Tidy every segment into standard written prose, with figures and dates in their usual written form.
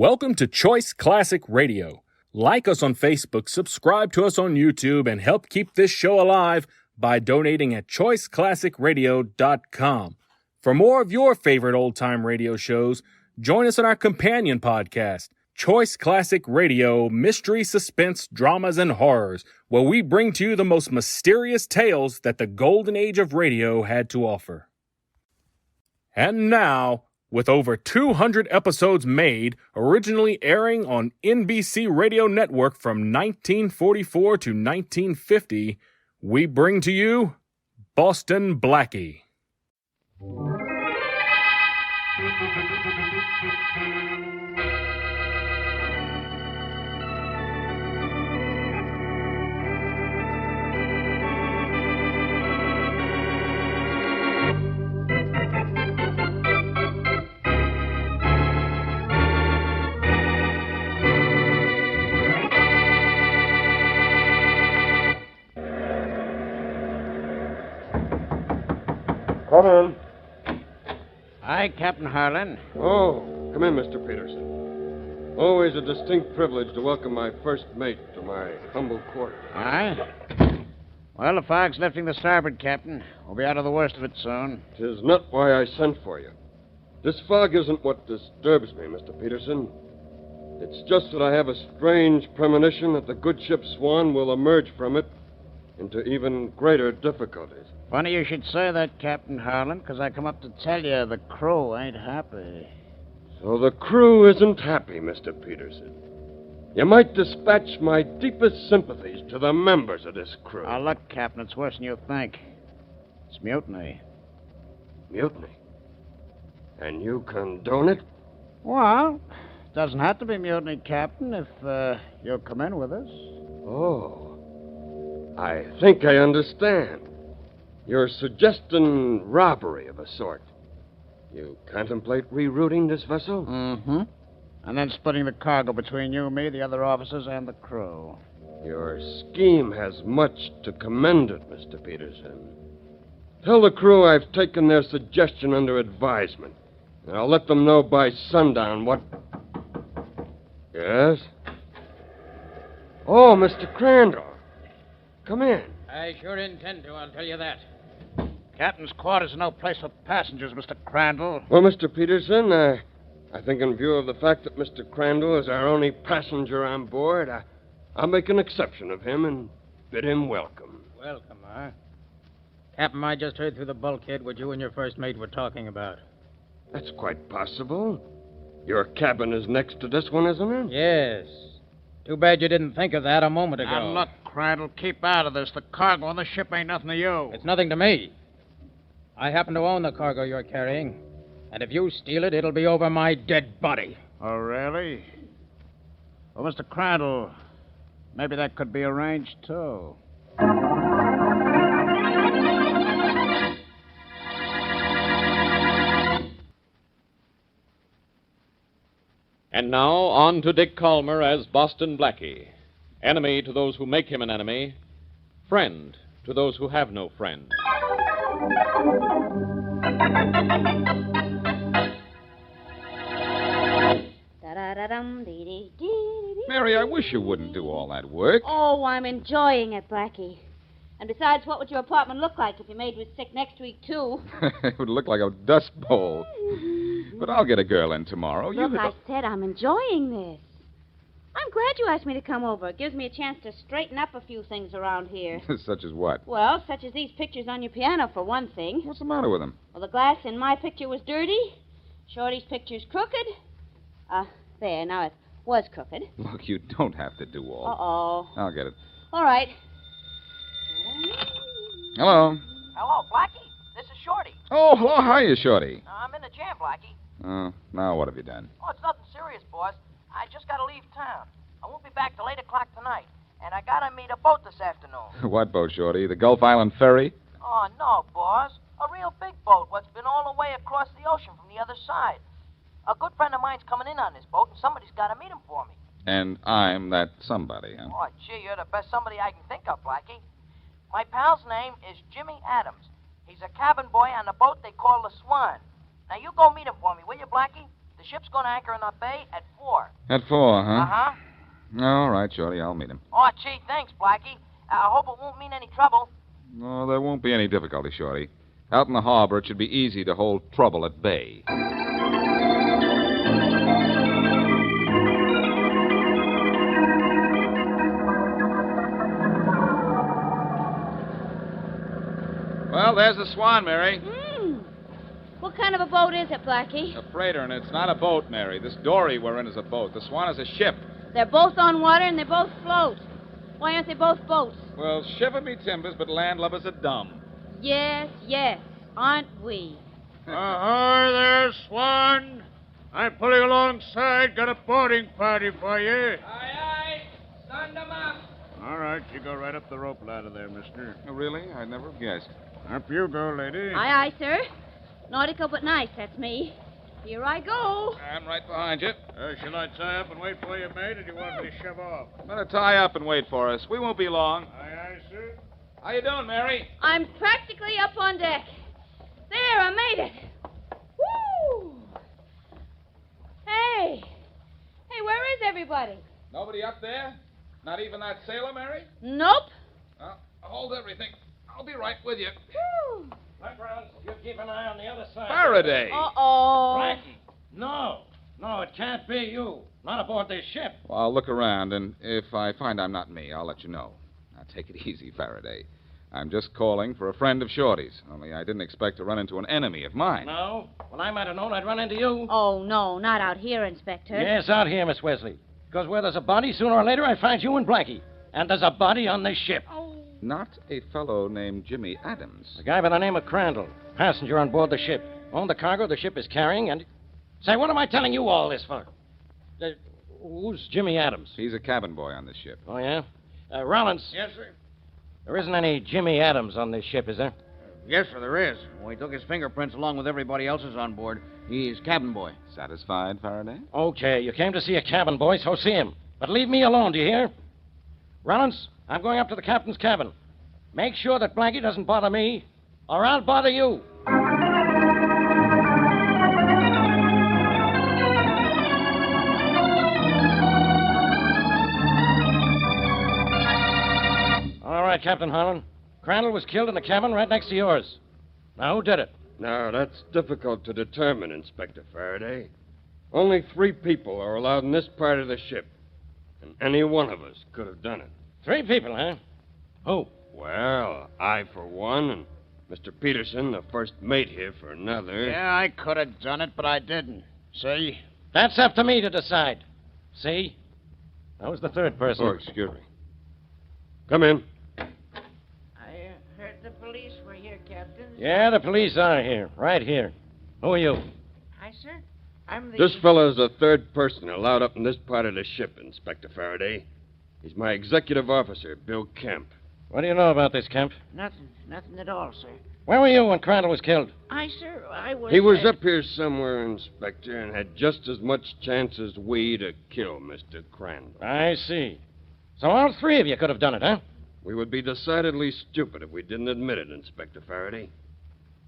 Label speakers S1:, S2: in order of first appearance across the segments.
S1: Welcome to Choice Classic Radio. Like us on Facebook, subscribe to us on YouTube, and help keep this show alive by donating at choiceclassicradio.com. For more of your favorite old-time radio shows, join us on our companion podcast, Choice Classic Radio, Mystery, Suspense, Dramas, and Horrors, where we bring to you the most mysterious tales that the golden age of radio had to offer. And now, with over 200 episodes made, originally airing on NBC Radio Network from 1944 to 1950, we bring to you Boston Blackie.
S2: Come in.
S3: Hi, Captain Harlan.
S2: Oh, come in, Mr. Peterson. Always a distinct privilege to welcome my first mate to my humble quarters.
S3: Aye? Well, the fog's lifting the starboard, Captain. We'll be out of the worst of it soon.
S2: 'Tis not why I sent for you. This fog isn't what disturbs me, Mr. Peterson. It's just that I have a strange premonition that the good ship Swan will emerge from it into even greater difficulties.
S3: Funny you should say that, Captain Harlan, because I come up to tell you the crew ain't happy.
S2: So the crew isn't happy, Mr. Peterson. You might dispatch my deepest sympathies to the members of this crew.
S3: Oh, look, Captain, it's worse than you think. It's mutiny.
S2: Mutiny? And you condone it?
S3: Well, it doesn't have to be mutiny, Captain, if you'll come in with us.
S2: Oh, I think I understand. You're suggesting robbery of a sort. You contemplate rerouting this vessel?
S3: Mm-hmm. And then splitting the cargo between you, me, the other officers, and the crew.
S2: Your scheme has much to commend it, Mr. Peterson. Tell the crew I've taken their suggestion under advisement, and I'll let them know by sundown what... Yes? Oh, Mr. Crandall. Come in.
S4: I sure intend to, I'll tell you that.
S3: Captain's quarters are no place for passengers, Mr. Crandall.
S2: Well, Mr. Peterson, I think in view of the fact that Mr. Crandall is our only passenger on board, I'll make an exception of him and bid him welcome.
S4: Welcome, huh? Captain, I just heard through the bulkhead what you and your first mate were talking about.
S2: That's quite possible. Your cabin is next to this one, isn't it?
S4: Yes. Too bad you didn't think of that a moment ago.
S3: Now, look, Crandall, keep out of this. The cargo on the ship ain't nothing to you.
S4: It's nothing to me. I happen to own the cargo you're carrying. And if you steal it, it'll be over my dead body.
S3: Oh, really? Well, Mr. Crandall, maybe that could be arranged, too.
S5: And now, on to Dick Calmer as Boston Blackie. Enemy to those who make him an enemy. Friend to those who have no friend.
S6: Mary, I wish you wouldn't do all that work.
S7: Oh, I'm enjoying it, Blackie. And besides, what would your apartment look like if your maid was sick next week, too?
S6: It would look like a dust bowl. But I'll get a girl in tomorrow.
S7: Look, I said I'm enjoying this. I'm glad you asked me to come over. It gives me a chance to straighten up a few things around here.
S6: Such as what?
S7: Well, such as these pictures on your piano, for one thing.
S6: What's the matter with them?
S7: Well, the glass in my picture was dirty. Shorty's picture's crooked. There, now it was crooked.
S6: Look, you don't have to do all.
S7: Uh-oh.
S6: I'll get it.
S7: All right.
S6: Hello.
S8: Hello, Blackie. This is Shorty.
S6: Oh, hello. Hiya, Shorty.
S8: I'm in the jam, Blackie.
S6: Oh, now what have you done?
S8: Oh, it's nothing serious, boss. I just got to leave town. I won't be back till 8 o'clock tonight. And I got to meet a boat this afternoon.
S6: What boat, Shorty? The Gulf Island Ferry?
S8: Oh, no, boss. A real big boat what's been all the way across the ocean from the other side. A good friend of mine's coming in on this boat, and somebody's got to meet him for me.
S6: And I'm that somebody, huh?
S8: Oh, gee, you're the best somebody I can think of, Blackie. My pal's name is Jimmy Adams. He's a cabin boy on the boat they call the Swan. Now, you go meet him for me, will you, Blackie? The ship's going to anchor in our bay at 4.
S6: At 4, huh?
S8: Uh-huh.
S6: All right, Shorty, I'll meet him.
S8: Oh, gee, thanks, Blackie. I hope it won't mean any trouble.
S6: No, there won't be any difficulty, Shorty. Out in the harbor, it should be easy to hold trouble at bay. Well, there's the Swan, Mary.
S7: What kind of a boat is it, Blackie?
S6: A freighter, and it's not a boat, Mary. This dory we're in is a boat. The Swan is a ship.
S7: They're both on water and they both float. Why aren't they both boats?
S6: Well, shiver me timbers, but landlubbers are dumb.
S7: Yes, aren't we?
S3: Ahoy there, Swan. I'm pulling alongside. Got a boarding party for you.
S4: Aye. Send them up.
S3: All right, you go right up the rope ladder there, mister.
S6: Oh, really? I'd never have guessed.
S3: Up you go, lady.
S7: Aye, sir. Nautical but nice, that's me. Here I go.
S6: I'm right behind you.
S3: Shall I tie up and wait for you, mate, or do you want me to shove off?
S6: Better tie up and wait for us. We won't be long.
S3: Aye, sir.
S6: How you doing, Mary?
S7: I'm practically up on deck. There, I made it. Woo! Hey, where is everybody?
S6: Nobody up there? Not even that sailor, Mary?
S7: Nope.
S6: Hold everything. I'll be right with you.
S7: Whew.
S3: Background, you keep an eye on the other side.
S6: Faraday.
S7: Uh-oh.
S3: Blackie. No, it can't be you. Not aboard this ship.
S6: Well, I'll look around, and if I find I'm not me, I'll let you know. Now, take it easy, Faraday. I'm just calling for a friend of Shorty's, only I didn't expect to run into an enemy of mine.
S3: No? Well, I might have known I'd run into you.
S7: Oh, no, not out here, Inspector.
S3: Yes, out here, Miss Wesley. Because where there's a body, sooner or later I find you and Blackie. And there's a body on this ship.
S6: Not a fellow named Jimmy Adams.
S3: A guy by the name of Crandall, passenger on board the ship. Owned the cargo the ship is carrying, and... Say, what am I telling you all this for? Who's Jimmy Adams?
S6: He's a cabin boy on this ship.
S3: Oh, yeah? Rollins.
S9: Yes, sir.
S3: There isn't any Jimmy Adams on this ship, is there?
S9: Yes, sir, there is. Well, he took his fingerprints along with everybody else's on board. He's cabin boy.
S6: Satisfied, Faraday?
S3: Okay, you came to see a cabin boy, so see him. But leave me alone, do you hear? Rollins, I'm going up to the captain's cabin. Make sure that Blackie doesn't bother me, or I'll bother you. All right, Captain Harlan. Crandall was killed in the cabin right next to yours. Now, who did it?
S2: Now, that's difficult to determine, Inspector Faraday. Only 3 people are allowed in this part of the ship, and any one of us could have done it.
S3: 3 people, huh? Who?
S2: Well, I for one, and Mr. Peterson, the first mate here, for another.
S9: Yeah, I could have done it, but I didn't. See?
S3: That's up to me to decide. See? That was the 3rd person.
S2: Oh, excuse me. Come in.
S8: I heard the police were here, Captain.
S3: Yeah, the police are here. Right here. Who are you?
S8: Hi, sir. I'm the...
S2: This fellow's the 3rd person allowed up in this part of the ship, Inspector Faraday. He's my executive officer, Bill Kemp.
S3: What do you know about this, Kemp?
S8: Nothing at all, sir.
S3: Where were you when Crandall was killed?
S8: Sir, I was...
S2: He was up here somewhere, Inspector, and had just as much chance as we to kill Mr. Crandall.
S3: I see. So all 3 of you could have done it, huh?
S2: We would be decidedly stupid if we didn't admit it, Inspector Faraday.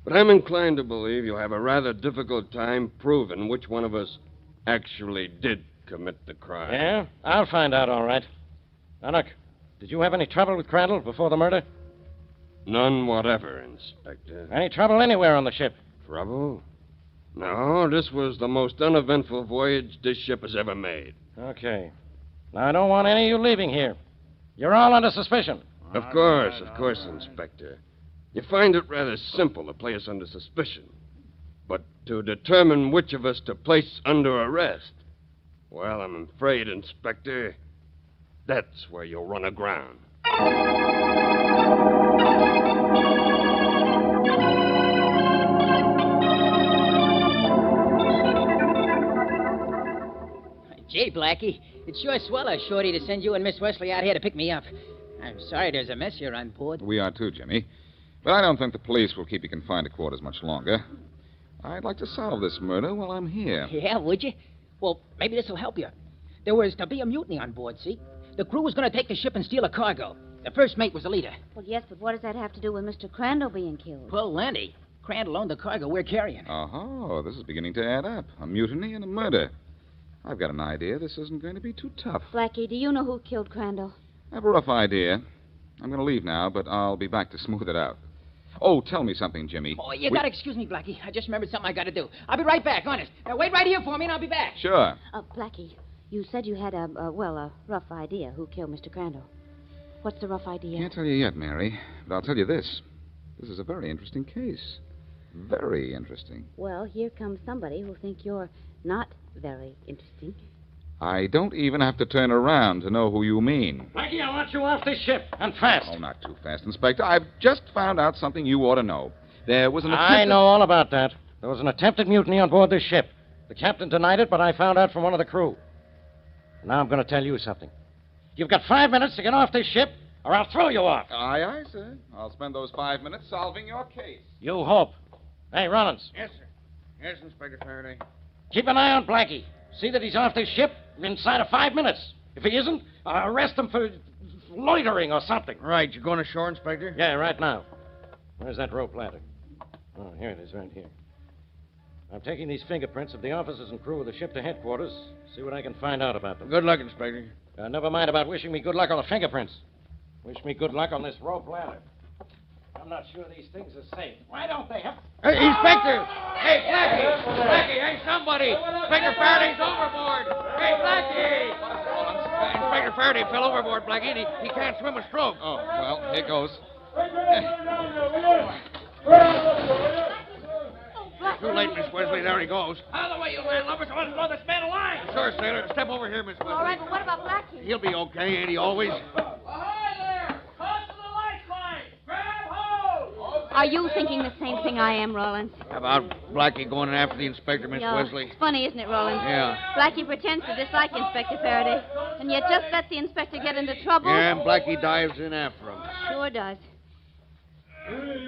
S2: But I'm inclined to believe you'll have a rather difficult time proving which one of us actually did commit the crime.
S3: Yeah? I'll find out, all right. Now, look, did you have any trouble with Crandall before the murder?
S2: None whatever, Inspector.
S3: Any trouble anywhere on the ship?
S2: Trouble? No, this was the most uneventful voyage this ship has ever made.
S3: Okay. Now, I don't want any of you leaving here. You're all under suspicion.
S2: Of course, Inspector. You find it rather simple to place us under suspicion. But to determine which of us to place under arrest, well, I'm afraid, Inspector, that's where you'll run aground.
S4: Gee, Blackie, it's sure swell of Shorty to send you and Miss Wesley out here to pick me up. I'm sorry there's a mess here on board.
S6: We are too, Jimmy. But I don't think the police will keep you confined to quarters much longer. I'd like to solve this murder while I'm here.
S4: Yeah, would you? Well, maybe this will help you. There was to be a mutiny on board, see? The crew was going to take the ship and steal a cargo. The first mate was the leader.
S7: Well, yes, but what does that have to do with Mr. Crandall being killed?
S4: Well, Landy, Crandall owned the cargo we're carrying.
S6: Oh, this is beginning to add up. A mutiny and a murder. I've got an idea this isn't going to be too tough.
S7: Blackie, do you know who killed Crandall?
S6: I have a rough idea. I'm going to leave now, but I'll be back to smooth it out. Oh, tell me something, Jimmy.
S4: Oh, you gotta excuse me, Blackie. I just remembered something I gotta do. I'll be right back, honest. Now, wait right here for me, and I'll be back.
S6: Sure.
S7: Blackie, you said you had a rough idea who killed Mr. Crandall. What's the rough idea?
S6: Can't tell you yet, Mary, but I'll tell you this. This is a very interesting case. Very interesting.
S7: Well, here comes somebody who'll think you're not very interesting.
S6: I don't even have to turn around to know who you mean.
S3: Blackie, I want you off this ship, and fast.
S6: Oh, not too fast, Inspector. I've just found out something you ought to know. There was an
S3: I know all about that. There was an attempted mutiny on board this ship. The captain denied it, but I found out from one of the crew. Now I'm going to tell you something. You've got 5 minutes to get off this ship, or I'll throw you off.
S6: Aye, aye, sir. I'll spend those 5 minutes solving your case.
S3: You hope. Hey, Rollins.
S9: Yes, sir. Yes, Inspector Faraday.
S3: Keep an eye on Blackie. See that he's off this ship inside of 5 minutes. If he isn't, arrest him for loitering or something.
S9: Right, you going ashore, Inspector?
S3: Yeah, right now. Where's that rope ladder? Oh, here it is, right here. I'm taking these fingerprints of the officers and crew of the ship to headquarters. See what I can find out about them.
S9: Good luck, Inspector.
S3: Never mind about wishing me good luck on the fingerprints. Wish me good luck on this rope ladder. I'm not sure these things are safe. Why don't they have...
S9: Hey, Inspector! Hey, Blackie! Blackie, hey, somebody! Inspector Faraday's overboard! Hey, Blackie! Inspector Faraday fell overboard, Blackie, and he can't swim a stroke.
S6: Oh, well, here goes.
S9: Too late, Miss Wesley. There he goes.
S3: Out of the way, you landlubbers. I want to throw this man a line.
S9: Sure, sailor. Step over here, Miss Wesley.
S7: All right, but what about Blackie?
S9: He'll be okay, ain't he always?
S3: Ahoy there! Toss to the lifeline! Grab hold!
S7: Are you thinking the same thing I am, Rollins?
S9: How about Blackie going in after the inspector, Miss
S7: Yeah,
S9: Wesley?
S7: it's funny, isn't it, Rollins?
S9: Yeah.
S7: Blackie pretends to dislike Inspector Faraday, and yet just lets the inspector get into trouble.
S9: Yeah, and Blackie dives in after him.
S7: Sure does.
S3: Ahoy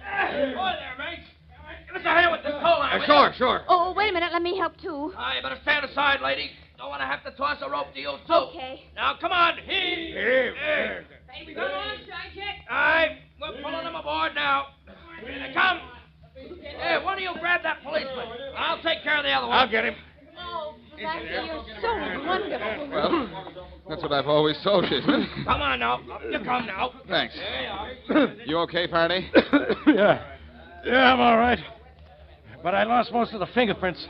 S3: there, mates! Give us a hand with this pole line.
S9: Sure.
S7: Oh, wait a minute. Let me help, too.
S10: You better stand aside, lady. Don't want to have to toss a rope to you, too.
S7: Okay.
S10: Now, come on. Heave.
S3: Hey, come on, sidekick.
S10: Aye, we're pulling them aboard now. Here they come. Hey, one of you grab that policeman. I'll take care of the other one.
S9: I'll get him.
S7: Oh, Blackie, you're so wonderful.
S6: Well, that's what I've always told you, isn't it?
S10: Come on now. Up you come now.
S6: Thanks. You okay, Faraday?
S3: Yeah, I'm all right. But I lost most of the fingerprints.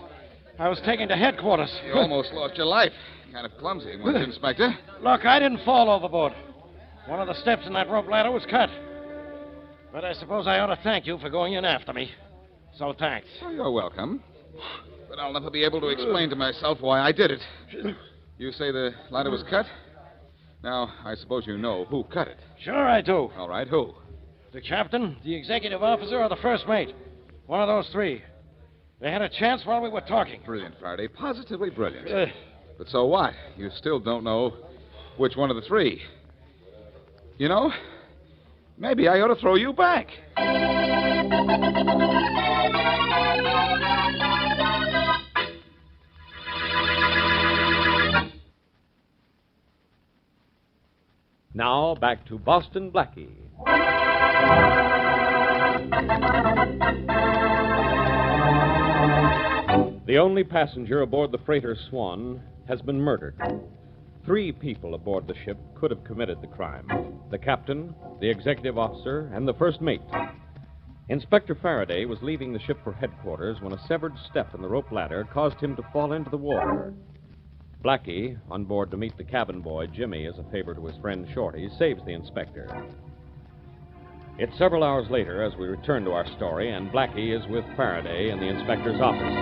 S3: I was taken to headquarters.
S6: You almost lost your life. Kind of clumsy, weren't you, Inspector?
S3: Look, I didn't fall overboard. One of the steps in that rope ladder was cut. But I suppose I ought to thank you for going in after me. So thanks.
S6: Oh, you're welcome. But I'll never be able to explain to myself why I did it. You say the ladder was cut? Now, I suppose you know who cut it.
S3: Sure I do.
S6: All right, who?
S3: The captain, the executive officer, or the first mate. One of those three. They had a chance while we were talking.
S6: Brilliant, Faraday. Positively brilliant. But so what? You still don't know which one of the three. You know, maybe I ought to throw you back.
S5: Now, back to Boston Blackie. The only passenger aboard the freighter Swan has been murdered. 3 people aboard the ship could have committed the crime: the captain, the executive officer, and the first mate. Inspector Faraday was leaving the ship for headquarters when a severed step in the rope ladder caused him to fall into the water. Blackie, on board to meet the cabin boy, Jimmy, as a favor to his friend Shorty, saves the inspector. It's several hours later as we return to our story, and Blackie is with Faraday in the inspector's office.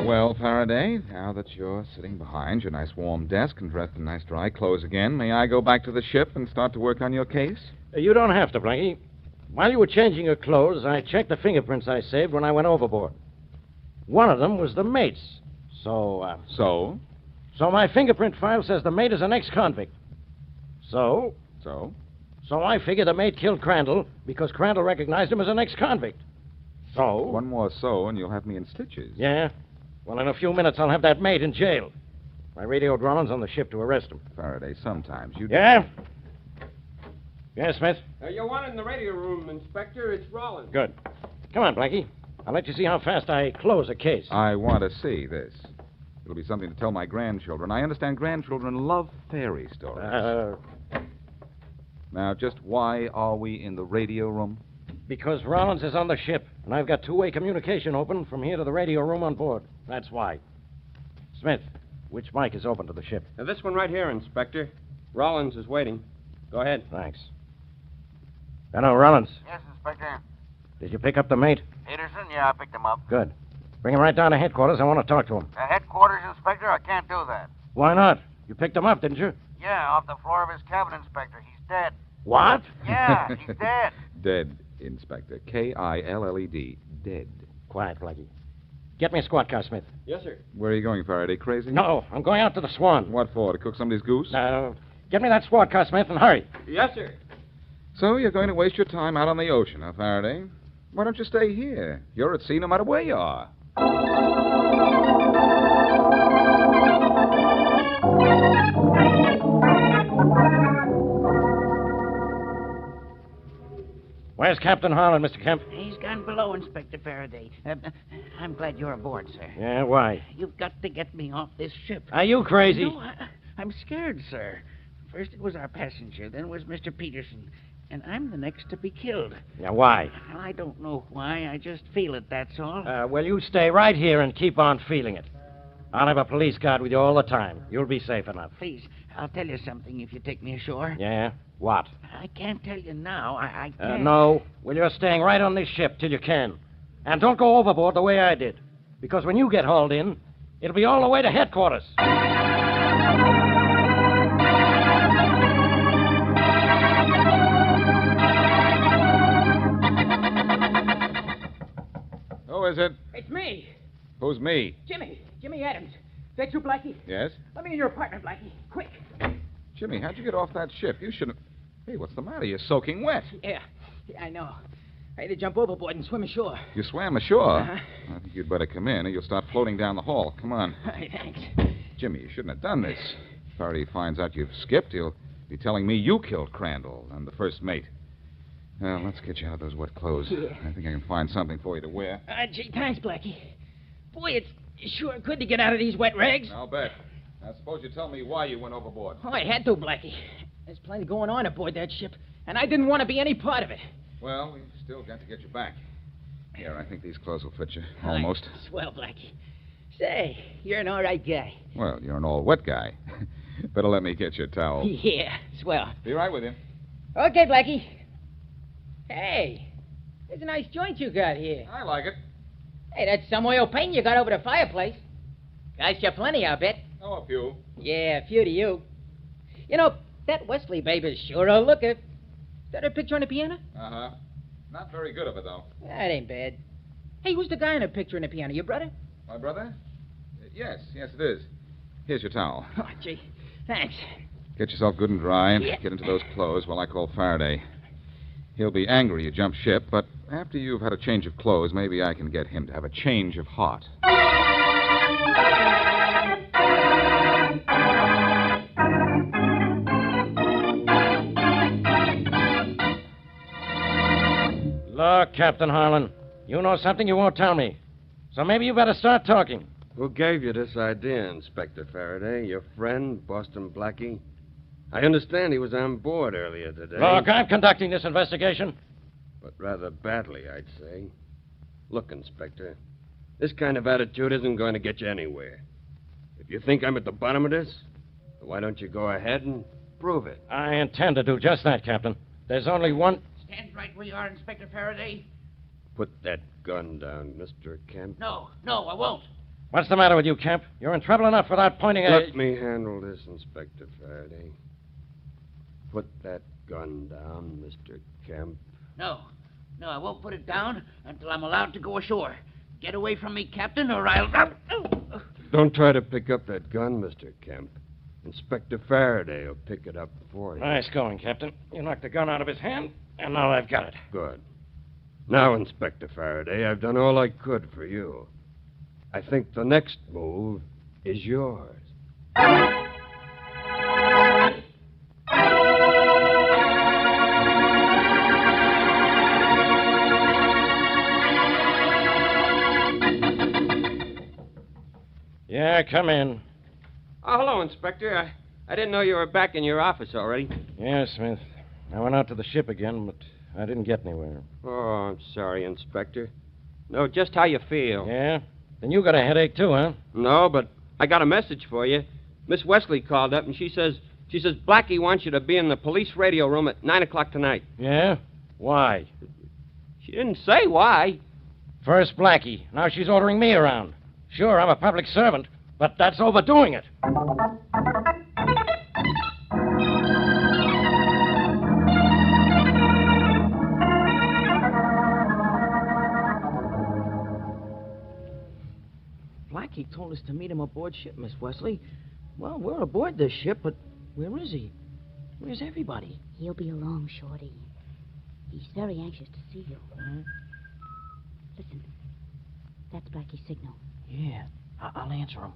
S6: Well, Faraday, now that you're sitting behind your nice warm desk and dressed in nice dry clothes again, may I go back to the ship and start to work on your case?
S3: You don't have to, Blackie. While you were changing your clothes, I checked the fingerprints I saved when I went overboard. One of them was the mate's. So my fingerprint file says the mate is an ex-convict. So I figure the mate killed Crandall because Crandall recognized him as an ex-convict. So?
S6: One more so, and you'll have me in stitches.
S3: Yeah? Well, in a few minutes, I'll have that mate in jail. I radioed Rollins on the ship to arrest him.
S6: Faraday, sometimes you...
S3: Yeah? Yes, Smith?
S2: You're wanted in the radio room, Inspector. It's Rollins.
S3: Good. Come on, Blackie. I'll let you see how fast I close a case.
S6: I want to see this. It'll be something to tell my grandchildren. I understand grandchildren love fairy stories. Now, just why are we in the radio room?
S3: Because Rollins is on the ship, and I've got two-way communication open from here to the radio room on board. That's why. Smith, which mic is open to the ship?
S2: This one right here, Inspector. Rollins is waiting. Go ahead.
S3: Thanks. Hello, Rollins.
S8: Yes, Inspector.
S3: Did you pick up the mate?
S8: Peterson? Yeah, I picked him up.
S3: Good. Bring him right down to headquarters. I want to talk to him.
S8: Headquarters, Inspector? I can't do that.
S3: Why not? You picked him up, didn't you?
S8: Yeah, off the floor of his cabin, Inspector. He's dead.
S3: What?
S8: Yeah, he's dead.
S6: Dead, Inspector. Killed. Dead.
S3: Quiet, Blackie. Get me a squad car, Smith.
S2: Yes, sir.
S6: Where are you going, Faraday? Crazy?
S3: No, I'm going out to the Swan.
S6: What for? To cook somebody's goose?
S3: Get me that squad car, Smith, and hurry.
S2: Yes, sir.
S6: So you're going to waste your time out on the ocean, huh, Faraday? Why don't you stay here? You're at sea no matter where you are.
S3: Where's Captain Harlan, Mr. Kemp?
S11: He's gone below, Inspector Faraday. I'm glad you're aboard, sir.
S3: Yeah, why?
S11: You've got to get me off this ship.
S3: Are you crazy?
S11: No, I'm scared, sir. First it was our passenger, then it was Mr. Peterson. And I'm the next to be killed.
S3: Yeah, why?
S11: I don't know why. I just feel it, that's all.
S3: Well, you stay right here and keep on feeling it. I'll have a police guard with you all the time. You'll be safe enough.
S11: Please, I'll tell you something if you take me ashore.
S3: Yeah? What?
S11: I can't tell you now. I can't.
S3: No. Well, you're staying right on this ship till you can. And don't go overboard the way I did. Because when you get hauled in, it'll be all the way to headquarters.
S6: Who is it?
S4: It's me,
S6: Who's me?
S4: Jimmy Adams. That you, Blackie?
S6: Yes?
S4: Let me in your apartment, Blackie. Quick.
S6: Jimmy, how'd you get off that ship? You shouldn't... Hey, what's the matter? You're soaking wet.
S4: Yeah, I know. I had to jump overboard and swim ashore.
S6: You swam ashore?
S4: Uh-huh.
S6: I think you'd better come in or you'll start floating down the hall. Come on.
S4: Thanks.
S6: Jimmy, you shouldn't have done this. If Faraday finds out you've skipped, he'll be telling me you killed Crandall and the first mate. Well, let's get you out of those wet clothes.
S4: Yeah.
S6: I think I can find something for you to wear.
S4: Gee, thanks, Blackie. Boy, it's sure good to get out of these wet rags.
S6: I'll bet. Now, suppose you tell me why you went overboard.
S4: Oh, I had to, Blackie. There's plenty going on aboard that ship, and I didn't want to be any part of it.
S6: Well, we've still got to get you back. Here, I think these clothes will fit you. Almost.
S4: Swell, Blackie. Say, you're an all right guy.
S6: Well, you're an all-wet guy. Better let me get you a towel.
S4: Yeah, swell.
S6: Be right with you.
S4: Okay, Blackie. Hey, there's a nice joint you got here.
S6: I like it.
S4: Hey, that's some oil paint you got over the fireplace. Cost you plenty, I bet.
S6: Oh, a few.
S4: Yeah, a few to you. You know, that Wesley babe is sure a looker. Is that her picture on the piano?
S6: Uh-huh. Not very good of it, though.
S4: That ain't bad. Hey, who's the guy in the picture on the piano? Your brother?
S6: My brother? Yes, it is. Here's your towel.
S4: Oh, gee. Thanks.
S6: Get yourself good and dry and
S4: Yeah.
S6: get into those clothes while I call Faraday. He'll be angry you jumped ship, but after you've had a change of clothes, maybe I can get him to have a change of heart.
S3: Look, Captain Harlan, you know something you won't tell me. So maybe you better start talking.
S2: Who gave you this idea, Inspector Faraday? Your friend, Boston Blackie? I understand he was on board earlier today.
S3: Look, I'm conducting this investigation.
S2: But rather badly, I'd say. Look, Inspector, this kind of attitude isn't going to get you anywhere. If you think I'm at the bottom of this, why don't you go ahead and prove it?
S3: I intend to do just that, Captain. There's only one...
S11: Stand right where you are, Inspector Faraday.
S2: Put that gun down, Mr. Kemp.
S11: No, I won't.
S3: What's the matter with you, Kemp? You're in trouble enough without pointing at...
S2: Let me handle this, Inspector Faraday. Put that gun down, Mr. Kemp.
S11: No, I won't put it down until I'm allowed to go ashore. Get away from me, Captain, or I'll...
S2: Don't try to pick up that gun, Mr. Kemp. Inspector Faraday will pick it up for you.
S3: Nice going, Captain. You knocked the gun out of his hand, and now I've got it.
S2: Good. Now, Inspector Faraday, I've done all I could for you. I think the next move is yours.
S3: come in.
S12: Oh, hello, Inspector. I didn't know you were back in your office already.
S3: Yeah, Smith. I went out to the ship again, but I didn't get anywhere.
S12: Oh, I'm sorry, Inspector. Know just how you feel.
S3: Yeah? Then you got a headache, too, huh?
S12: No, but I got a message for you. Miss Wesley called up, and she says Blackie wants you to be in the police radio room at 9 o'clock tonight.
S3: Yeah? Why?
S12: She didn't say why.
S3: First Blackie. Now she's ordering me around. Sure, I'm a public servant, but that's overdoing it.
S8: Blackie told us to meet him aboard ship, Miss Wesley. Well, we're aboard this ship, but where is he? Where's everybody?
S7: He'll be along, Shorty. He's very anxious to see you. Listen. That's Blackie's signal.
S8: Yeah, I'll answer him.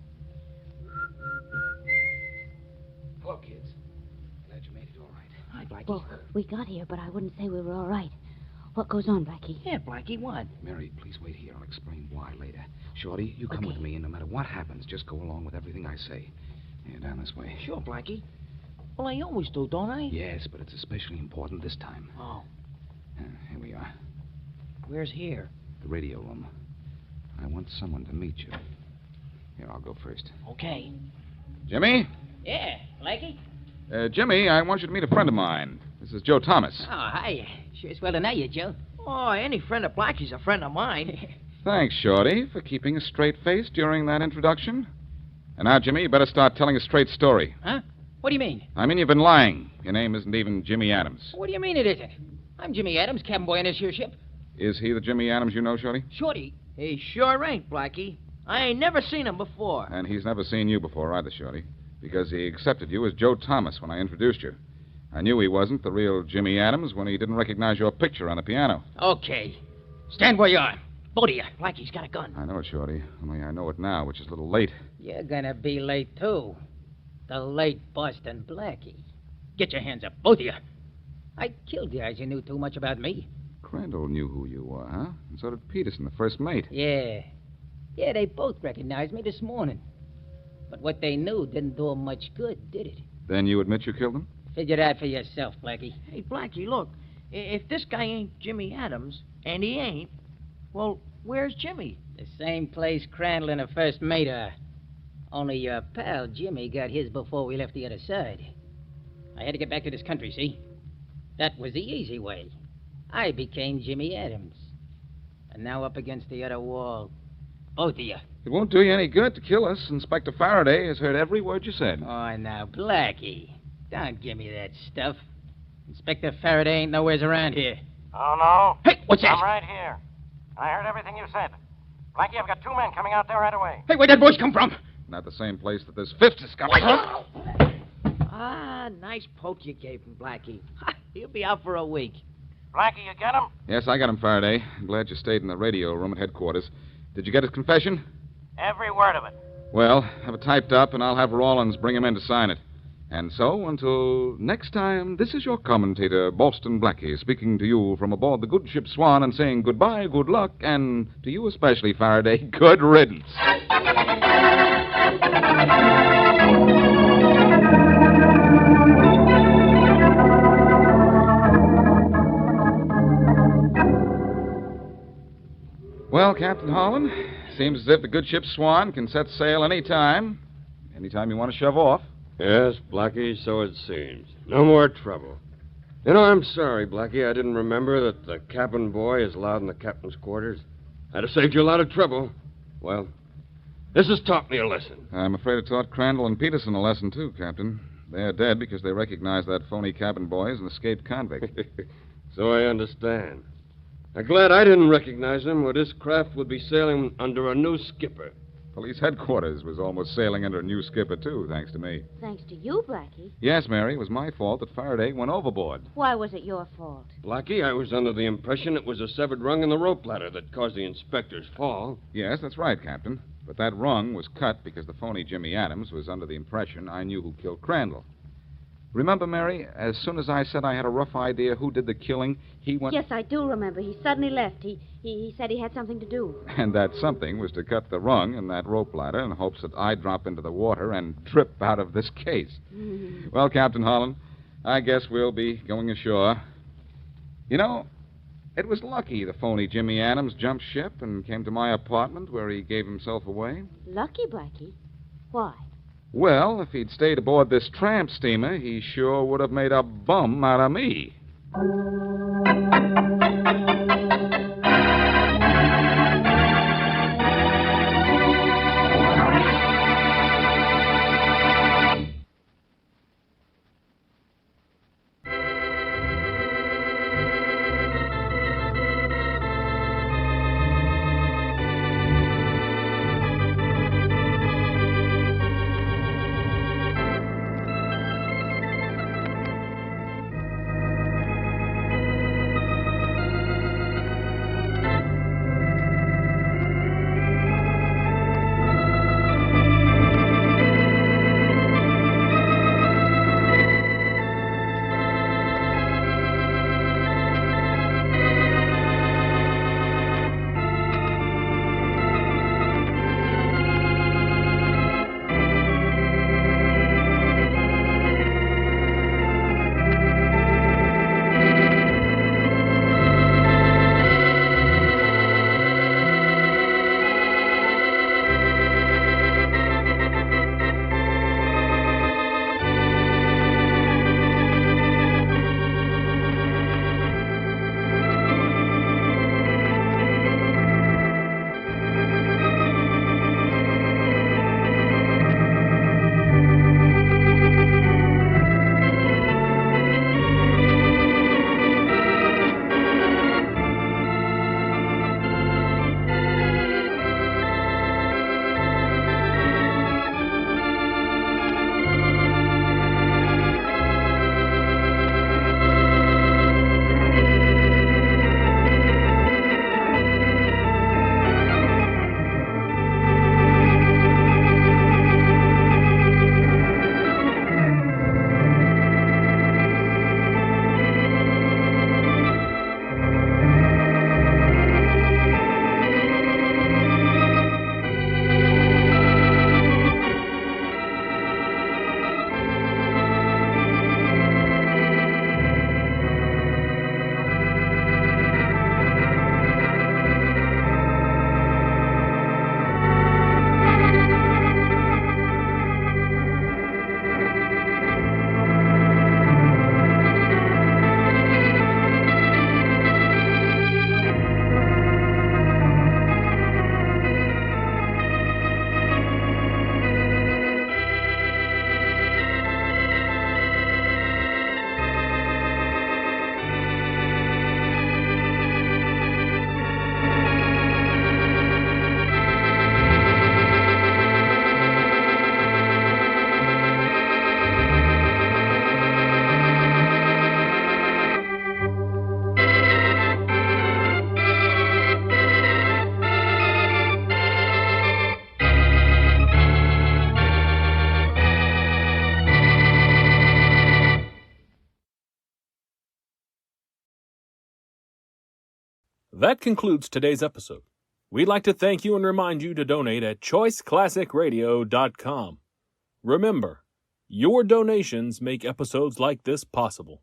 S6: Hello, kids. Glad you made it all right.
S8: Hi, Blackie.
S7: Well, we got here, but I wouldn't say we were all right. What goes on, Blackie?
S8: Yeah, Blackie, what?
S6: Mary, please wait here. I'll explain why later. Shorty, you come with me, and no matter what happens, just go along with everything I say. Yeah, down this way.
S8: Sure, Blackie. Well, I always do, don't I?
S6: Yes, but it's especially important this time.
S8: Oh.
S6: Here we are.
S8: Where's here?
S6: The radio room. I want someone to meet you. Here, I'll go first.
S8: Okay.
S6: Jimmy?
S13: Yeah, Blackie?
S6: Jimmy, I want you to meet a friend of mine. This is Joe Thomas.
S13: Oh, hi. Sure it's well to know you, Joe.
S8: Oh, any friend of Blackie's a friend of mine.
S6: Thanks, Shorty, for keeping a straight face during that introduction. And now, Jimmy, you better start telling a straight story.
S13: Huh? What do you mean?
S6: I mean, you've been lying. Your name isn't even Jimmy Adams.
S13: What do you mean it isn't? I'm Jimmy Adams, cabin boy on this here ship.
S6: Is he the Jimmy Adams you know, Shorty?
S13: Shorty.
S8: He sure ain't, Blackie. I ain't never seen him before.
S6: And he's never seen you before either, Shorty, because he accepted you as Joe Thomas when I introduced you. I knew he wasn't the real Jimmy Adams when he didn't recognize your picture on the piano.
S13: Okay. Stand where you are. Both of you.
S8: Blackie's got a gun.
S6: I know it, Shorty, only I know it now, which is a little late.
S13: You're gonna be late, too. The late Boston Blackie. Get your hands up, both of you. I killed guys who knew too much about me.
S6: Crandall knew who you were, huh? And so did Peterson, the first mate.
S13: Yeah. Yeah, they both recognized me this morning. But what they knew didn't do 'em much good, did it?
S6: Then you admit you killed him?
S13: Figure that for yourself, Blackie.
S8: Hey, Blackie, look. If this guy ain't Jimmy Adams, and he ain't, well, where's Jimmy?
S13: The same place Crandall and the first mate are. Only your pal Jimmy got his before we left the other side. I had to get back to this country, see? That was the easy way. I became Jimmy Adams. And now up against the other wall. Both of you.
S6: It won't do you any good to kill us. Inspector Faraday has heard every word you said.
S13: Oh, now, Blackie. Don't give me that stuff. Inspector Faraday ain't nowheres around here.
S3: Oh, no?
S13: Hey, what's that?
S3: I'm right here. I heard everything you said. Blackie, I've got 2 men coming out there right away.
S13: Hey, where'd that voice come from?
S6: Not the same place that this fifth is coming from.
S8: Ah, nice poke you gave him, Blackie. He'll be out for a week.
S3: Blackie, you get him?
S6: Yes, I got him, Faraday. I'm glad you stayed in the radio room at headquarters. Did you get his confession?
S3: Every word of it.
S6: Well, have it typed up, and I'll have Rawlins bring him in to sign it. And so, until next time, this is your commentator, Boston Blackie, speaking to you from aboard the good ship Swan and saying goodbye, good luck, and to you especially, Faraday, good riddance. Well, Captain Holland, seems as if the good ship Swan can set sail any time you want to shove off.
S2: Yes, Blackie, so it seems. No more trouble. You know, I'm sorry, Blackie. I didn't remember that the cabin boy is allowed in the captain's quarters. I'd have saved you a lot of trouble. Well, this has taught me a lesson.
S6: I'm afraid it taught Crandall and Peterson a lesson, too, Captain. They're dead because they recognized that phony cabin boy as an escaped convict.
S2: So I understand. I'm glad I didn't recognize him, or this craft would be sailing under a new skipper.
S6: Police headquarters was almost sailing under a new skipper, too, thanks to me.
S7: Thanks to you, Blackie.
S6: Yes, Mary, it was my fault that Faraday went overboard.
S7: Why was it your fault?
S2: Blackie, I was under the impression it was a severed rung in the rope ladder that caused the inspector's fall.
S6: Yes, that's right, Captain. But that rung was cut because the phony Jimmy Adams was under the impression I knew who killed Crandall. Remember, Mary, as soon as I said I had a rough idea who did the killing, he went...
S7: Yes, I do remember. He suddenly left. He said he had something to do.
S6: And that something was to cut the rung in that rope ladder in hopes that I'd drop into the water and trip out of this case. Well, Captain Holland, I guess we'll be going ashore. You know, it was lucky the phony Jimmy Adams jumped ship and came to my apartment where he gave himself away.
S7: Lucky, Blackie? Why?
S6: Well, if he'd stayed aboard this tramp steamer, he sure would have made a bum out of me.
S1: That concludes today's episode. We'd like to thank you and remind you to donate at choiceclassicradio.com. Remember, your donations make episodes like this possible.